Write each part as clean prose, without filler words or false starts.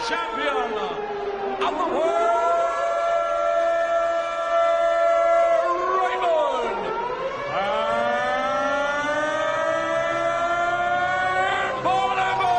champion of the world, Raymond and Barneveld.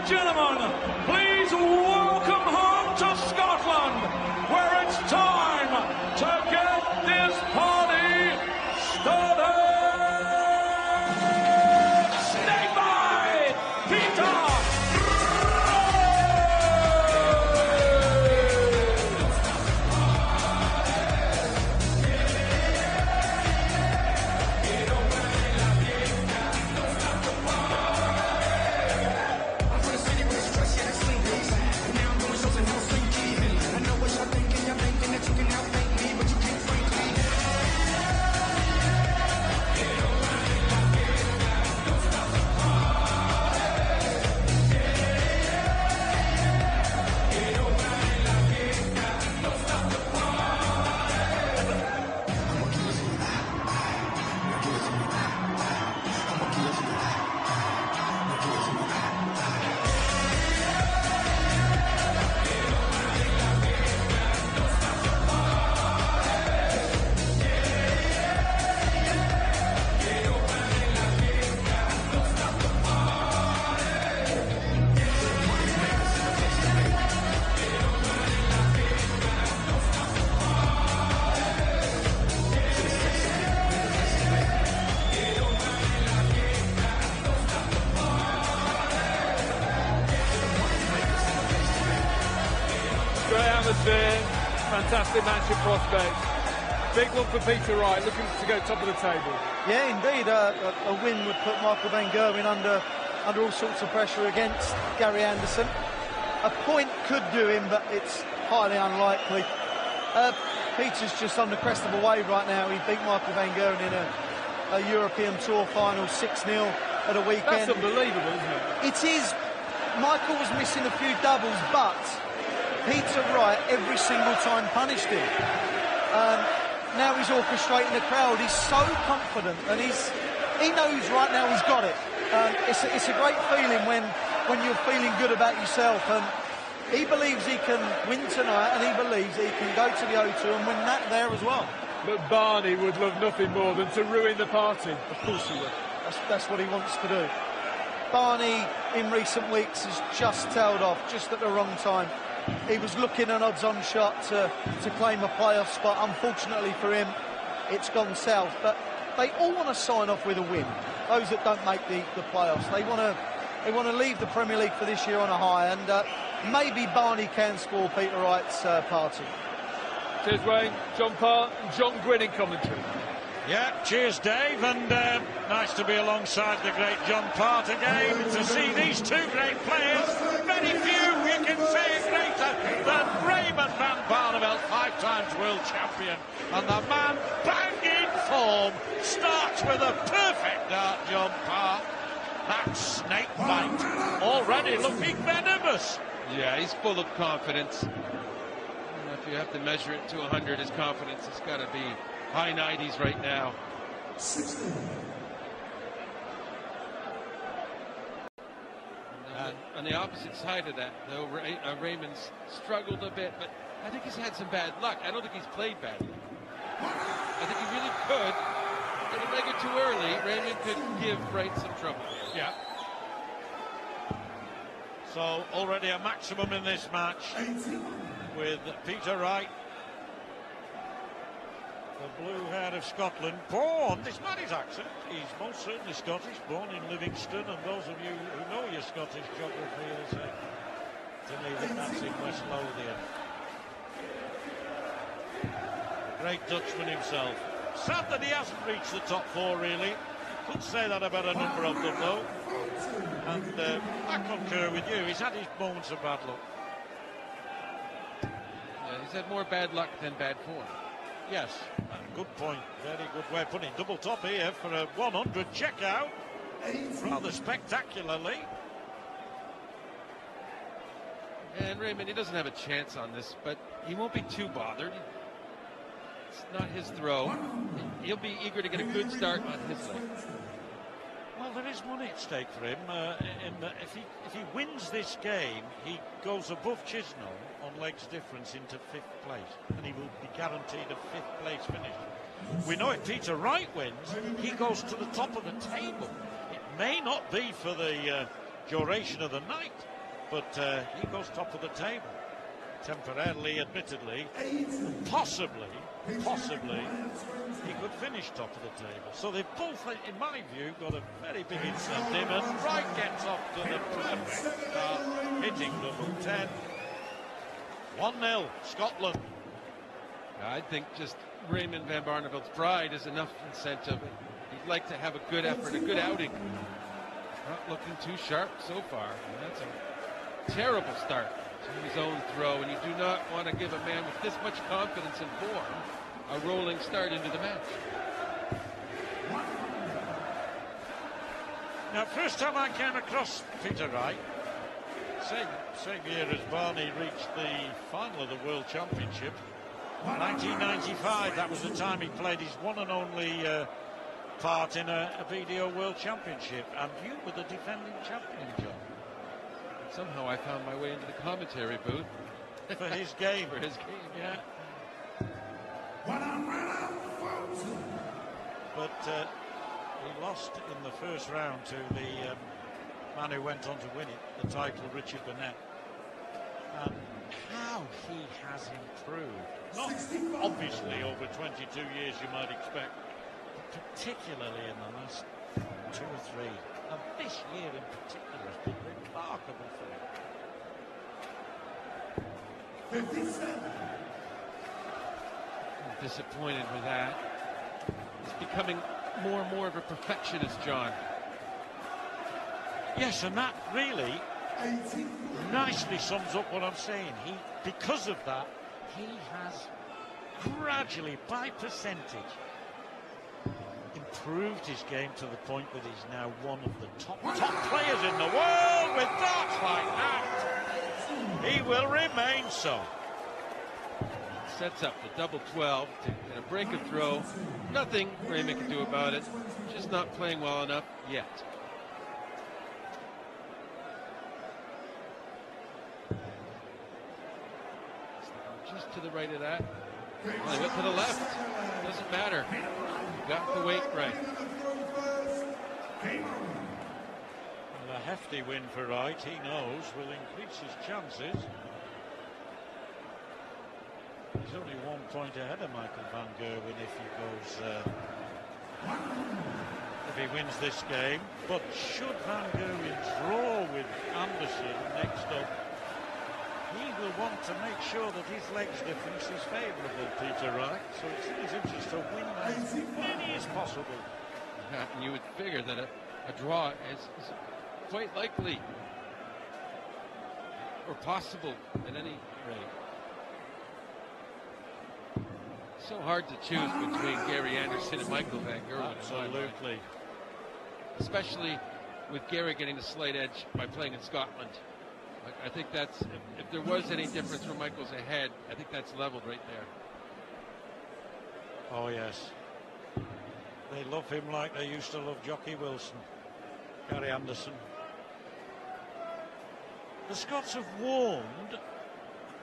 Gentlemen, please welcome home to Scotland, where it's time to get this party started. Snakebite, Peter. Great atmosphere, fantastic match of prospects. Big one for Peter Wright, looking to go top of the table. Yeah, indeed. A win would put Michael van Gerwen under all sorts of pressure against Gary Anderson. A point could do him, but it's highly unlikely. Peter's just on the crest of a wave right now. He beat Michael van Gerwen in a European Tour final 6-0 at a weekend. That's unbelievable, isn't it? It is. Michael was missing a few doubles, but Peter Wright every single time punished him. Now he's orchestrating the crowd. He's so confident, and he knows right now he's got it. It's a great feeling when you're feeling good about yourself, and he believes he can win tonight, and he believes he can go to the O2 and win that there as well. But Barney would love nothing more than to ruin the party. Of course he would. That's what he wants to do. Barney, in recent weeks, has just tailed off, just at the wrong time. He was looking an odds-on shot to claim a playoff spot. Unfortunately for him, it's gone south. But they all want to sign off with a win. Those that don't make the playoffs, they want to leave the Premier League for this year on a high. And maybe Barney can score Peter Wright's party. Cheers, Wayne. John Parr and John Gwynn in commentary. Yeah, cheers, Dave, and nice to be alongside the great John Part again to see these two great players. Very few you can say greater than Raymond van Barneveld, 5 times world champion, and the man bang in form starts with a perfect dart, John Part. That Snakebite already looking venomous. Yeah, he's full of confidence. If you have to measure it to 100, his confidence has got to be high 90s right now. And On the opposite side of that, though, Raymond's struggled a bit, but I think he's had some bad luck. I don't think he's played badly. I think he really could. Get a leg or too early, Raymond could give Wright some trouble. Yeah. So already a maximum in this match with Peter Wright, the blue hair of Scotland, born, despite his accent, he's most certainly Scottish, born in Livingston, and those of you who know your Scottish geography will say to me that that's in West Lothian. Great Dutchman himself. Sad that he hasn't reached the top four, really. Could say that about a number of them, though. And I concur with you, he's had his moments of bad luck. Yeah, he's had more bad luck than bad form. Yes, good point. Very good way of putting it. Double top here for a 100 checkout. Rather spectacularly. And Raymond, he doesn't have a chance on this, but he won't be too bothered. It's not his throw. He'll be eager to get a good start on his leg. Well, there is money at stake for him. If he wins this game, he goes above Chisnall on legs difference into 5th place, and he will be guaranteed a 5th place finish. We know if Peter Wright wins, he goes to the top of the table. It may not be for the duration of the night, but he goes top of the table. Temporarily, admittedly, possibly, he could finish top of the table. So they've both, in my view, got a very big incentive, and Wright gets off to the perfect start, hitting double 10. 1-0, Scotland. I think just Raymond van Barneveld's pride is enough incentive. He'd like to have a good effort, a good outing. Not looking too sharp so far. That's a terrible start to his own throw, and you do not want to give a man with this much confidence and form a rolling start into the match. Now, first time I came across Peter Wright, same year as Barney reached the final of the World Championship, 1995. That was the time he played his one and only part in a BDO World Championship, and you were the defending champion, John. Somehow I found my way into the commentary booth. For his game. For his game, yeah. But he lost in the first round to the man who went on to win it, the title, Richard Burnett. And how he has improved. Not obviously over 22 years, you might expect, but particularly in the last 2 or 3. And this year in particular has been remarkable for him. 57. I'm disappointed with that. He's becoming more and more of a perfectionist, John. Yes, and that really nicely sums up what I'm saying. Because of that, he has gradually, by percentage, improved his game to the point that he's now one of the top players in the world with darts like that. He will remain so. Sets up the double 12 to get a break of throw. Nothing Raymond can do about it. Just not playing well enough yet. Just to the right of that. Well, he went to the left. Doesn't matter. Got the weight right. And a hefty win for Wright, he knows, will increase his chances. He's only 1 point ahead of Michael van Gerwen if he goes, if he wins this game. But should Van Gerwen draw with Anderson next up, he will want to make sure that his legs difference is favourable, Peter Wright. So it's in his interest to win as many as possible. Yeah, and you would figure that a draw is quite likely or possible at any rate. So hard to choose between Gary Anderson and Michael van Gerwen. Absolutely. Especially with Gary getting the slight edge by playing in Scotland. I think that's, if there was any difference where Michael's ahead, I think that's leveled right there. Oh, yes. They love him like they used to love Jockey Wilson. Gary Anderson. The Scots have warmed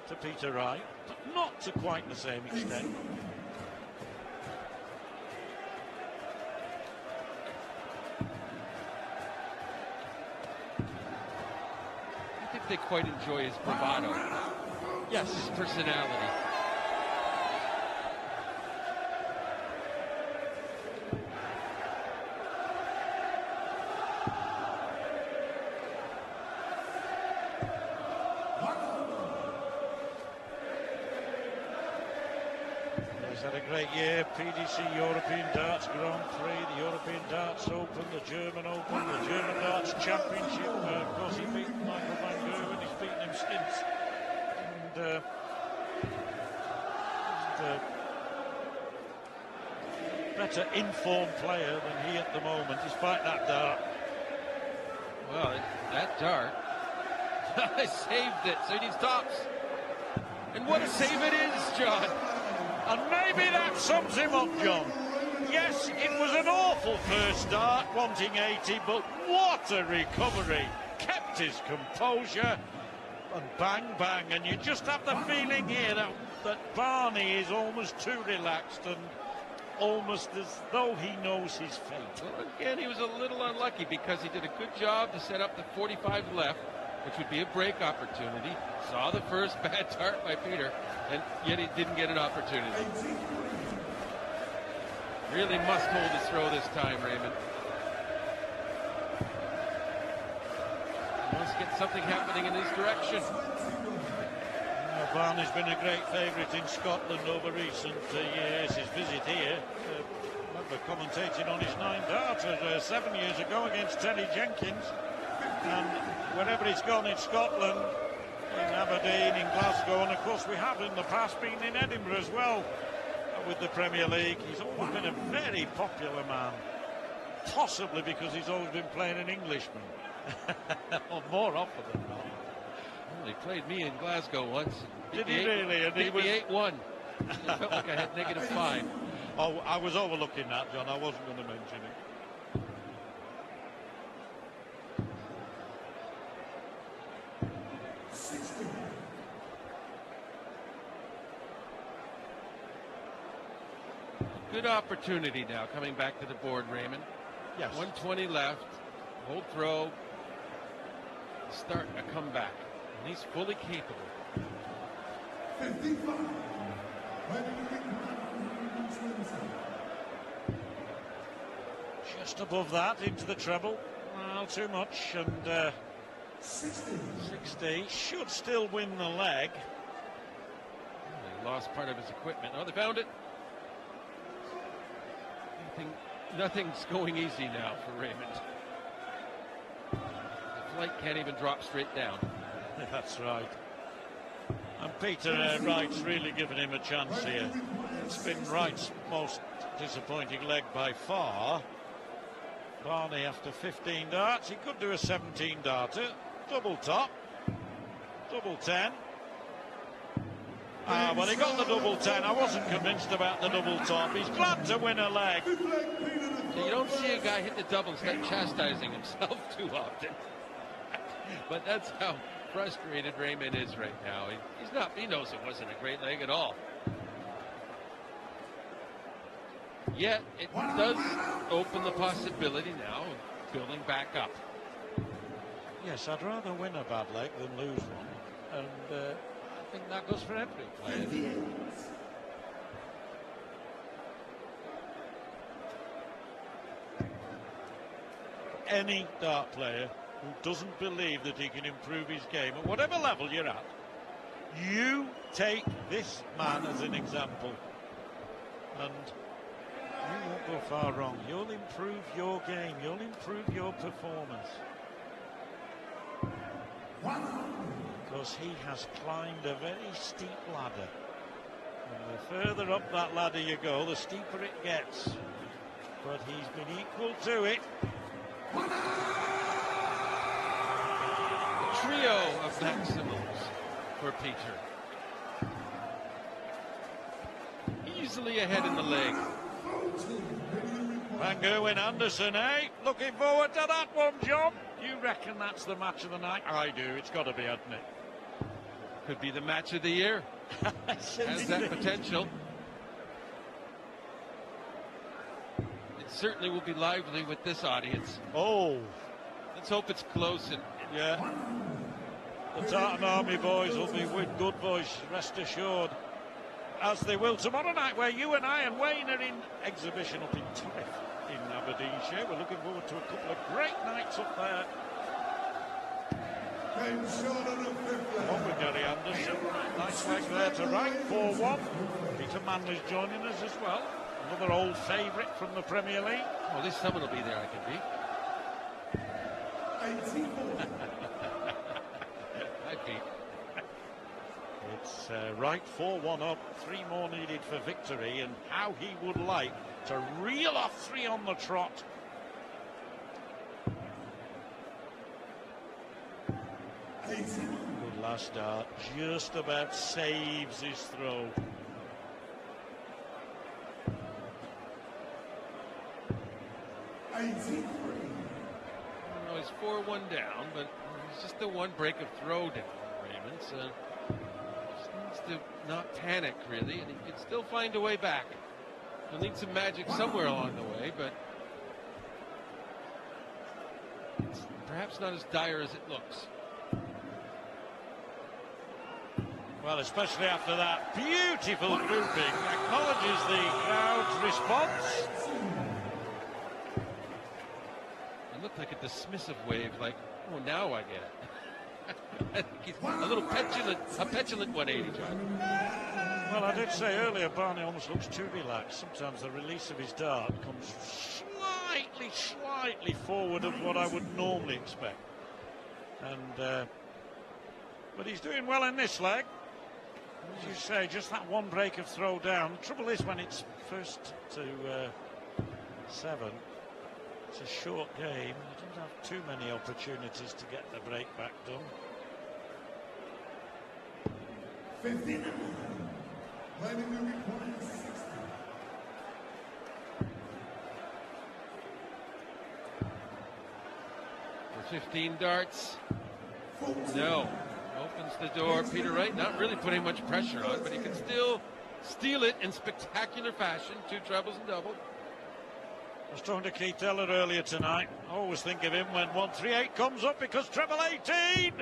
to Peter Wright, but not to quite the same extent. I think they quite enjoy his bravado. Yes, his personality. He's had a great year. PDC European Darts Grand Prix, the European Darts Open, the German Open, the German Darts Championship. Of course, he beat Michael van Gerwen. He's beaten him since. And he's a better informed player than he at the moment, despite that dart. Well, that dart, I saved it, so he needs tops. And what a save it is, John. And maybe that sums him up, John. Yes, it was an awful first dart, wanting 80, but what a recovery. Kept his composure, and bang, bang. And you just have the feeling here that Barney is almost too relaxed and almost as though he knows his fate. Well, again, he was a little unlucky because he did a good job to set up the 45 left, which would be a break opportunity. Saw the first bad dart by Peter, and yet he didn't get an opportunity. Really must hold his throw this time, Raymond. He must get something happening in his direction. Barney's been a great favourite in Scotland over recent years. His visit here, I remember commentating on his 9-darter 7 years ago against Terry Jenkins. And wherever he's gone in Scotland, in Aberdeen, in Glasgow, and of course we have in the past been in Edinburgh as well with the Premier League. He's always been a very popular man, possibly because he's always been playing an Englishman, or more often than not. Well, he played me in Glasgow once. Did he really? And he was 8-1. It felt like I had -5. Oh, I was overlooking that, John. I wasn't going to mention it. Good opportunity now coming back to the board, Raymond. Yes. 120 left. Hold throw. Start a comeback. And he's fully capable. 55. Just above that, into the treble. Well, too much. And 60. Should still win the leg. Well, he lost part of his equipment. Oh, they found it. Nothing's going easy now for Raymond. The flight can't even drop straight down. That's right. And Peter Wright's really given him a chance here. It's been Wright's most disappointing leg by far. Barney after 15 darts. He could do a 17 darter. Double top. Double 10. Well, he got the double 10. I wasn't convinced about the double top. He's glad to win a leg. So you don't see a guy hit the double and start chastising himself too often. But that's how frustrated Raymond is right now. He knows it wasn't a great leg at all. Yet it does open the possibility now of building back up. Yes, I'd rather win a bad leg than lose one. And I think that goes for every player. Any dart player who doesn't believe that he can improve his game at whatever level you're at, you take this man as an example, and you won't go far wrong. You'll improve your game, you'll improve your performance, because he has climbed a very steep ladder, and the further up that ladder you go, the steeper it gets, but he's been equal to it. A trio of maximums for Peter. Easily ahead in the leg. Van Gerwen Anderson, eh? Looking forward to that one, John. You reckon that's the match of the night? I do. It's got to be, hasn't it? Could be the match of the year. Has that potential. It certainly will be lively with this audience. Oh, let's hope it's close. And yeah. The Darten Army boys will be with good voice, rest assured. As they will tomorrow night, where you and I and Wayne are in exhibition up in Turriff in Aberdeenshire. We're looking forward to a couple of great nights up there. One with Gary Anderson. Nice leg there to Wright, 4-1. Peter Manley's joining us as well. Another old favourite from the Premier League. Well, at least someone will be there I can beat. I'd beat. It's Wright 4-1 up, 3 more needed for victory, and how he would like to reel off 3 on the trot. Good last dart, just about saves his throw. He's 4-1 down, but it's just the one break of throw down, Raymond. So just needs to not panic, really, and he can still find a way back. He'll need some magic somewhere along the way, but it's perhaps not as dire as it looks. Well, especially after that beautiful grouping, acknowledges the crowd's response. It looked like a dismissive wave, like, oh, now I get it. I think he's a little petulant 180, John. Well, I did say earlier, Barney almost looks too relaxed. Sometimes the release of his dart comes slightly forward of what I would normally expect. And but he's doing well in this leg. As you say, just that one break of throw down. The trouble is when it's first to 7, it's a short game. You don't have too many opportunities to get the break back done. 59. Landing will require 60. For 15 darts. No. Opens the door. Peter Wright not really putting much pressure on, but he can still steal it in spectacular fashion. 2 trebles and double. I was talking to Keith Teller earlier tonight. I always think of him when 138 comes up because treble 18.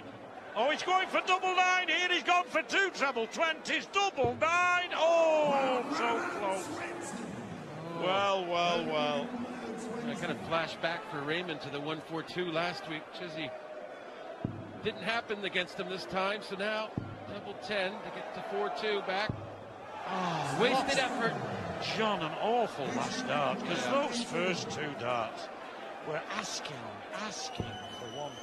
Oh, he's going for double 9 here. He's gone for 2 treble 20s. Double 9. Oh, so close. Well. I kind of flash back for Raymond to the 142 last week. Chizzy didn't happen against him this time, so now double 10 to get to 4-2 back. Oh, wasted effort. John, an awful last dart, because those first 2 darts were asking for one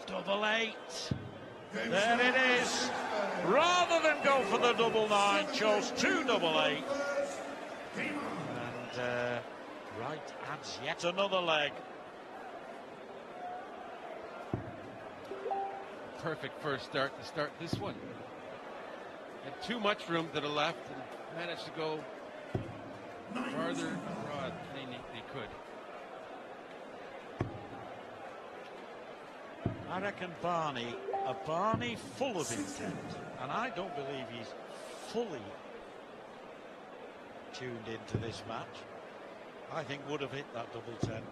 double 8. There it is. Rather than go for the double 9, chose 2 double 8. And Wright adds yet another leg. Perfect first start to start this one. Had too much room to the left and managed to go farther abroad than he could. I reckon Barney full of intent, and I don't believe he's fully tuned into this match. I think would have hit that double 10.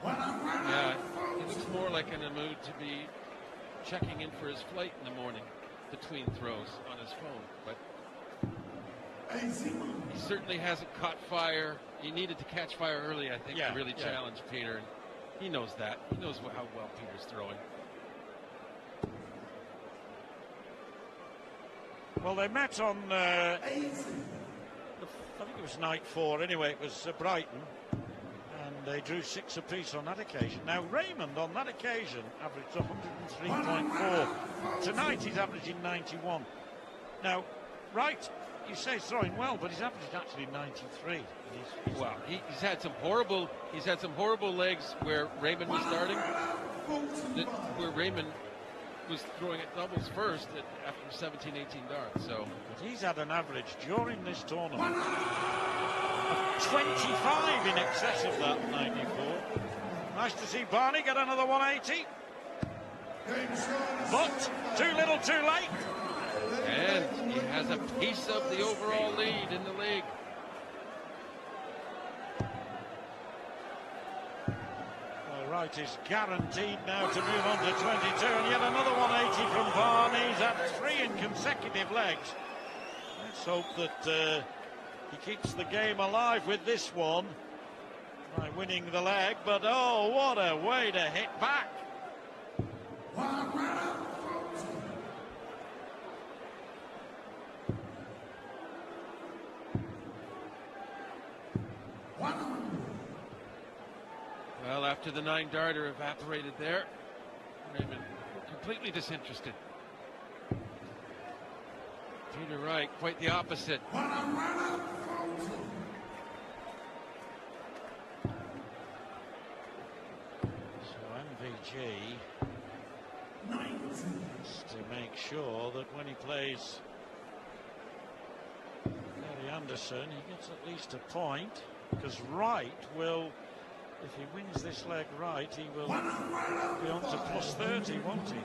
Yeah, he looks more like in a mood to be checking in for his flight in the morning between throws on his phone, but he certainly hasn't caught fire. He needed to catch fire early, I think, to really challenge Peter, and he knows that. He knows how well Peter's throwing. Well, they met on, I think it was night 4, anyway, it was Brighton, and they drew 6 apiece on that occasion. Now, Raymond, on that occasion, averaged 103.4. Tonight, he's averaging 91. Now, Wright, you say he's throwing well, but he's averaging actually 93. Well, he's had some horrible legs where Raymond was starting, where Raymond was throwing at doubles first after 17, 18 darts. So, but he's had an average during this tournament of 25 in excess of that 94. Nice to see Barney get another 180. But too little, too late. And he has a piece of the overall lead in the league. Well, Wright is guaranteed now to move on to 22, and yet another 180 from Barney. He's had 3 in consecutive legs. Let's hope that he keeps the game alive with this one by winning the leg, but oh, what a way to hit back. Well, after the 9-darter evaporated there, Raymond completely disinterested. Peter Wright, quite the opposite. So MVG has to make sure that when he plays Gary Anderson, he gets at least a point, because Wright will, if he wins this leg right, he will be on to plus 30, won't he?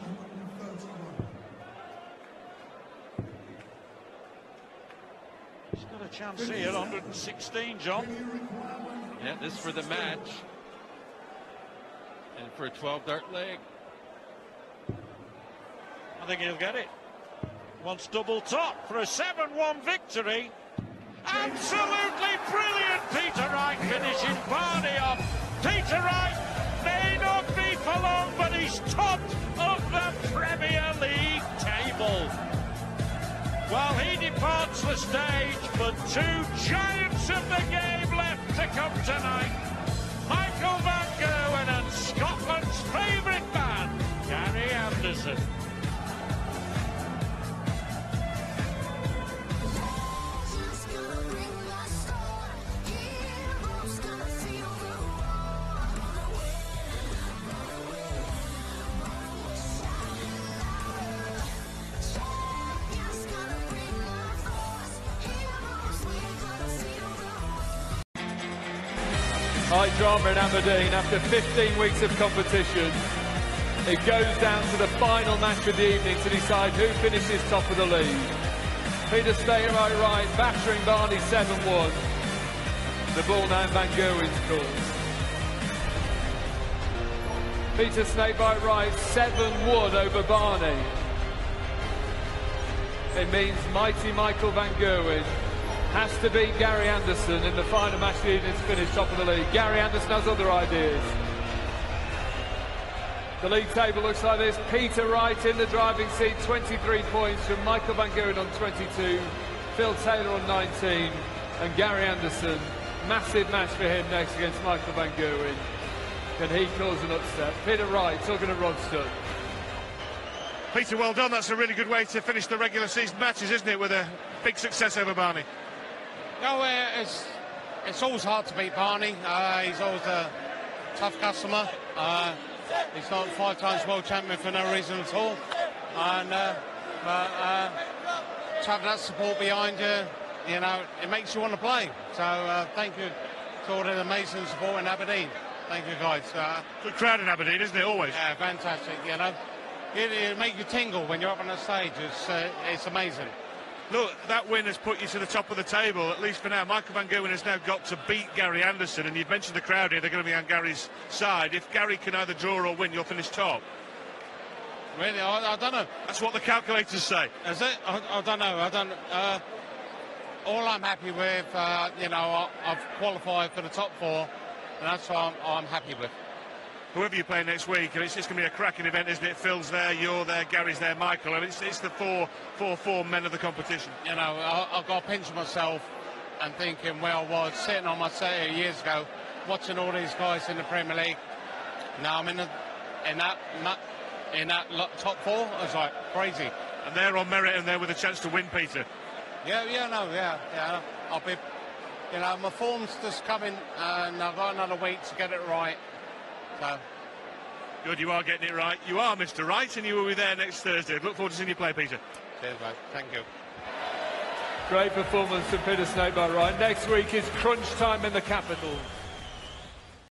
He's got a chance here, 116, John. Yeah, this for the match. And for a 12-dart leg. I think he'll get it. Wants double top for a 7-1 victory. Absolutely brilliant Peter Wright finishing Barney off. Peter Wright may not be for long, but he's top of the Premier League table. While he departs the stage, but 2 giants of the game left to come tonight. Michael Van Gerwen and Scotland's favourite man, Gary Anderson. High drama in Aberdeen after 15 weeks of competition. It goes down to the final match of the evening to decide who finishes top of the league. Peter Snakebite Wright battering Barney 7-1. The ball now in Van Gerwen's court. Peter Snakebite Wright 7-1 over Barney. It means mighty Michael Van Gerwen has to beat Gary Anderson in the final match of the evening to finish top of the league. Gary Anderson has other ideas. The league table looks like this. Peter Wright in the driving seat, 23 points from Michael Van Gerwen on 22, Phil Taylor on 19, and Gary Anderson. Massive match for him next against Michael Van Gerwen. Can he cause an upset? Peter Wright talking to Rodstone. Peter, well done. That's a really good way to finish the regular season matches, isn't it, with a big success over Barney? No, it's always hard to beat Barney. He's always a tough customer. He's not 5 times world champion for no reason at all. And to have that support behind you, you know, it makes you want to play. So thank you to all the amazing support in Aberdeen. Thank you, guys. Good crowd in Aberdeen, isn't it, always? Yeah, fantastic, you know. It makes you tingle when you're up on the stage. It's amazing. Look, that win has put you to the top of the table, at least for now. Michael Van Gerwen has now got to beat Gary Anderson, and you've mentioned the crowd here, they're going to be on Gary's side. If Gary can either draw or win, you'll finish top. Really? I don't know. That's what the calculators say. Is it? I don't know. All I'm happy with, you know, I've qualified for the top 4, and that's what I'm happy with. Whoever you play next week, and it's just going to be a cracking event, isn't it? Phil's there, you're there, Gary's there, Michael. I mean, it's the four men of the competition. You know, I've got to pinch myself and thinking where I was sitting on my set years ago, watching all these guys in the Premier League. Now I'm in that top 4. I was like crazy. And they're on merit, and they're with a chance to win, Peter. Yeah. I'll be, you know, my form's just coming, and I've got another week to get it right. So. Good, you are getting it right. You are Mr. Wright, and you will be there next Thursday. Look forward to seeing you play, Peter. Cheers, mate. Thank you. Great performance from Peter Snakebite Wright. Next week is crunch time in the capital.